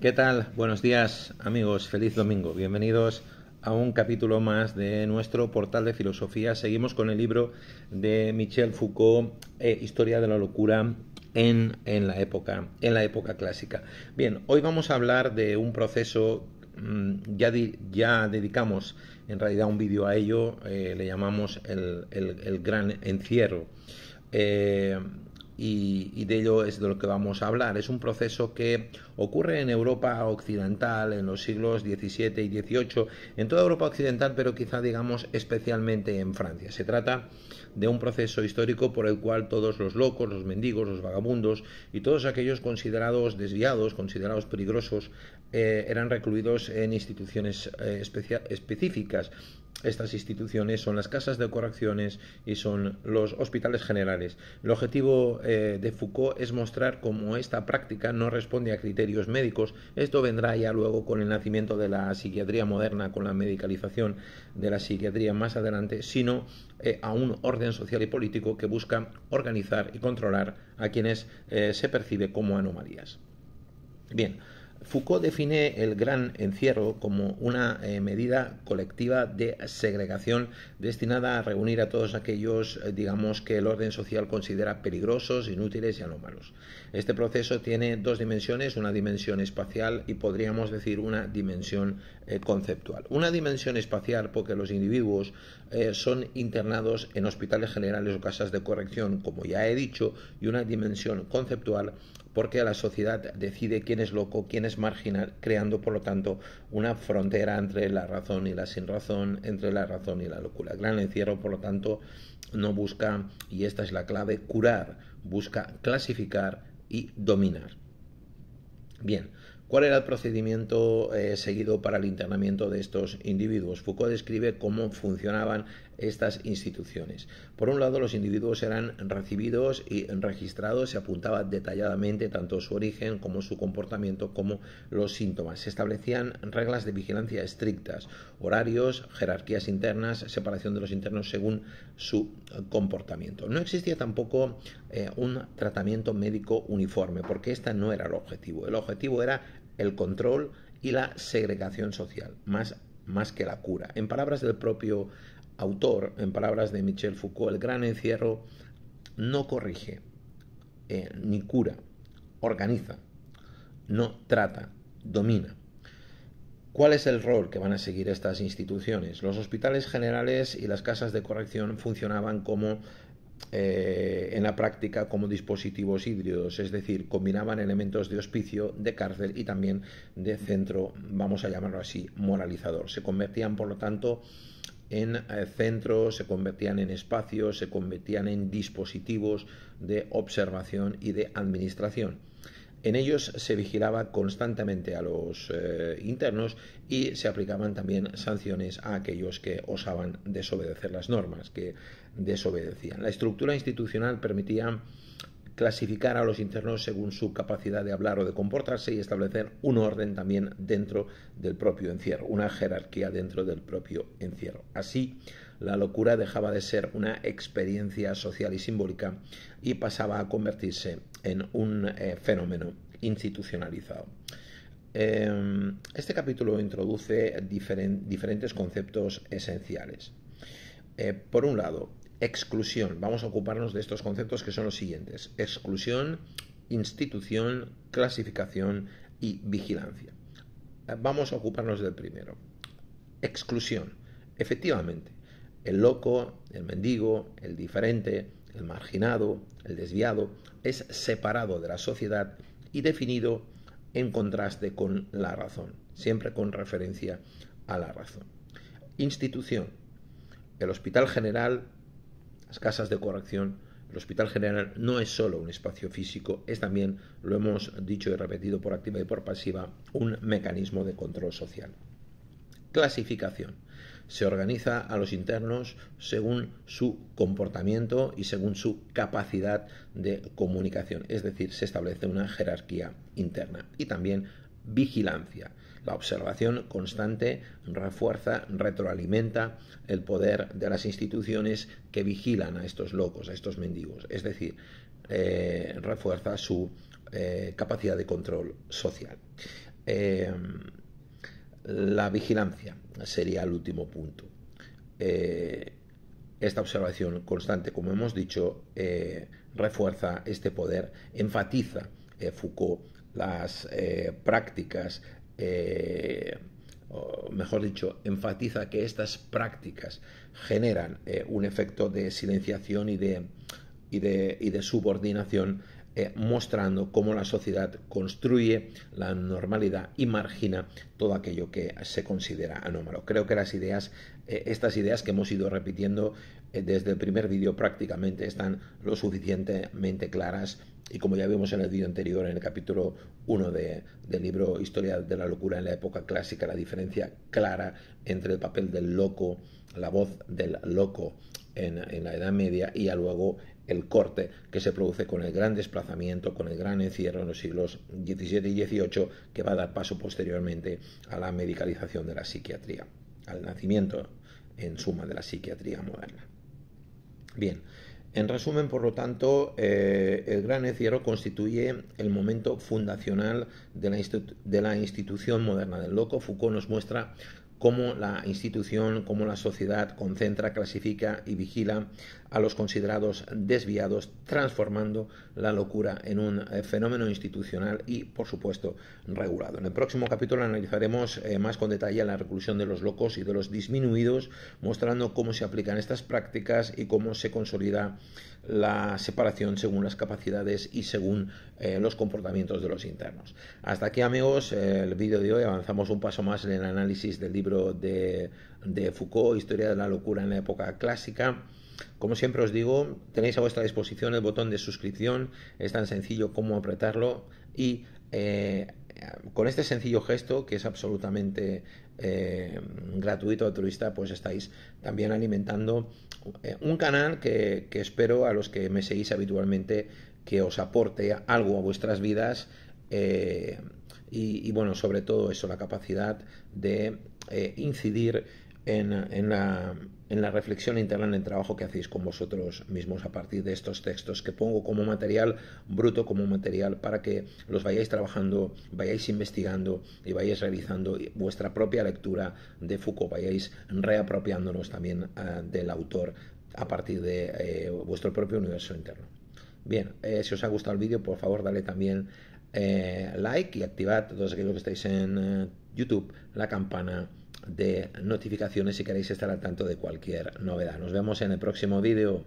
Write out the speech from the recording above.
¿Qué tal? Buenos días, amigos. Feliz domingo. Bienvenidos a un capítulo más de nuestro portal de filosofía. Seguimos con el libro de Michel Foucault, Historia de la locura en la época clásica. Bien, hoy vamos a hablar de un proceso. Ya dedicamos en realidad un vídeo a ello. Le llamamos el gran encierro. Eh, y de ello es de lo que vamos a hablar. Es un proceso que ocurre en Europa occidental en los siglos XVII y XVIII, en toda Europa occidental, pero quizá digamos especialmente en Francia. Se trata de un proceso histórico por el cual todos los locos, los mendigos, los vagabundos y todos aquellos considerados desviados, considerados peligrosos, eran recluidos en instituciones específicas. Estas instituciones son las casas de correcciones y son los hospitales generales. El objetivo de Foucault es mostrar cómo esta práctica no responde a criterios médicos. Esto vendrá ya luego con el nacimiento de la psiquiatría moderna, con la medicalización de la psiquiatría más adelante, sino a un orden social y político que busca organizar y controlar a quienes se percibe como anomalías. Bien, Foucault define el gran encierro como una medida colectiva de segregación destinada a reunir a todos aquellos, digamos, que el orden social considera peligrosos, inútiles y anómalos. Este proceso tiene dos dimensiones, una dimensión espacial y podríamos decir una dimensión conceptual. Una dimensión espacial porque los individuos son internados en hospitales generales o casas de corrección, como ya he dicho, y una dimensión conceptual porque la sociedad decide quién es loco, quién es marginal, creando por lo tanto una frontera entre la razón y la sinrazón, entre la razón y la locura. El gran encierro, por lo tanto, no busca, y esta es la clave, curar, busca clasificar y dominar. Bien, ¿cuál era el procedimiento seguido para el internamiento de estos individuos? Foucault describe cómo funcionaban estas instituciones. Por un lado, los individuos eran recibidos y registrados, se apuntaba detalladamente tanto su origen como su comportamiento como los síntomas. Se establecían reglas de vigilancia estrictas, horarios, jerarquías internas, separación de los internos según su comportamiento. No existía tampoco un tratamiento médico uniforme, porque este no era el objetivo. El objetivo era el control y la segregación social, más que la cura. En palabras del propio autor, en palabras de Michel Foucault, el gran encierro no corrige, ni cura, organiza, no trata, domina. ¿Cuál es el rol que van a seguir estas instituciones? Los hospitales generales y las casas de corrección funcionaban como en la práctica como dispositivos híbridos, es decir, combinaban elementos de hospicio, de cárcel y también de centro, vamos a llamarlo así, moralizador. Se convertían, por lo tanto, en centros, se convertían en espacios, se convertían en dispositivos de observación y de administración. En ellos se vigilaba constantemente a los internos y se aplicaban también sanciones a aquellos que osaban desobedecer las normas, que desobedecían. La estructura institucional permitía clasificar a los internos según su capacidad de hablar o de comportarse y establecer un orden también dentro del propio encierro, una jerarquía dentro del propio encierro. Así, la locura dejaba de ser una experiencia social y simbólica y pasaba a convertirse en un fenómeno institucionalizado. Este capítulo introduce diferentes conceptos esenciales. Por un lado, exclusión. Vamos a ocuparnos de estos conceptos que son los siguientes: exclusión, institución, clasificación y vigilancia. Vamos a ocuparnos del primero. Exclusión. Efectivamente, el loco, el mendigo, el diferente, el marginado, el desviado, es separado de la sociedad y definido en contraste con la razón, siempre con referencia a la razón. Institución. El hospital general, las casas de corrección, el hospital general no es solo un espacio físico, es también, lo hemos dicho y repetido por activa y por pasiva, un mecanismo de control social. Clasificación. Se organiza a los internos según su comportamiento y según su capacidad de comunicación, es decir, se establece una jerarquía interna. Y también vigilancia. La observación constante refuerza, retroalimenta el poder de las instituciones que vigilan a estos locos, a estos mendigos, es decir, refuerza su capacidad de control social. La vigilancia sería el último punto. Esta observación constante, como hemos dicho, refuerza este poder, enfatiza Foucault las prácticas, o mejor dicho, enfatiza que estas prácticas generan un efecto de silenciación y de subordinación, mostrando cómo la sociedad construye la normalidad y margina todo aquello que se considera anómalo. Creo que estas ideas que hemos ido repitiendo desde el primer vídeo prácticamente están lo suficientemente claras, y como ya vimos en el vídeo anterior, en el capítulo 1 del libro Historia de la locura en la época clásica, la diferencia clara entre el papel del loco, la voz del loco en la Edad Media, y luego el corte que se produce con el gran desplazamiento, con el gran encierro en los siglos XVII y XVIII, que va a dar paso posteriormente a la medicalización de la psiquiatría, al nacimiento, en suma, de la psiquiatría moderna. Bien, en resumen, por lo tanto, el gran encierro constituye el momento fundacional de la institución moderna del loco. Foucault nos muestra cómo la institución, cómo la sociedad concentra, clasifica y vigila a los considerados desviados, transformando la locura en un fenómeno institucional y, por supuesto, regulado. En el próximo capítulo analizaremos más con detalle la reclusión de los locos y de los disminuidos, mostrando cómo se aplican estas prácticas y cómo se consolida la separación según las capacidades y según los comportamientos de los internos. Hasta aquí, amigos, el vídeo de hoy. Avanzamos un paso más en el análisis del libro de Foucault, Historia de la locura en la época clásica. Como siempre os digo, tenéis a vuestra disposición el botón de suscripción, es tan sencillo como apretarlo, y con este sencillo gesto, que es absolutamente gratuito, altruista, pues estáis también alimentando un canal que espero, a los que me seguís habitualmente, que os aporte algo a vuestras vidas, y bueno, sobre todo eso, la capacidad de incidir en la reflexión interna, en el trabajo que hacéis con vosotros mismos a partir de estos textos que pongo como material bruto, como material para que los vayáis trabajando, vayáis investigando y vayáis realizando vuestra propia lectura de Foucault, vayáis reapropiándonos también del autor a partir de vuestro propio universo interno. Bien, si os ha gustado el vídeo, por favor, dale también like y activad, todos aquellos que estáis en YouTube, la campana de notificaciones si queréis estar al tanto de cualquier novedad. Nos vemos en el próximo vídeo.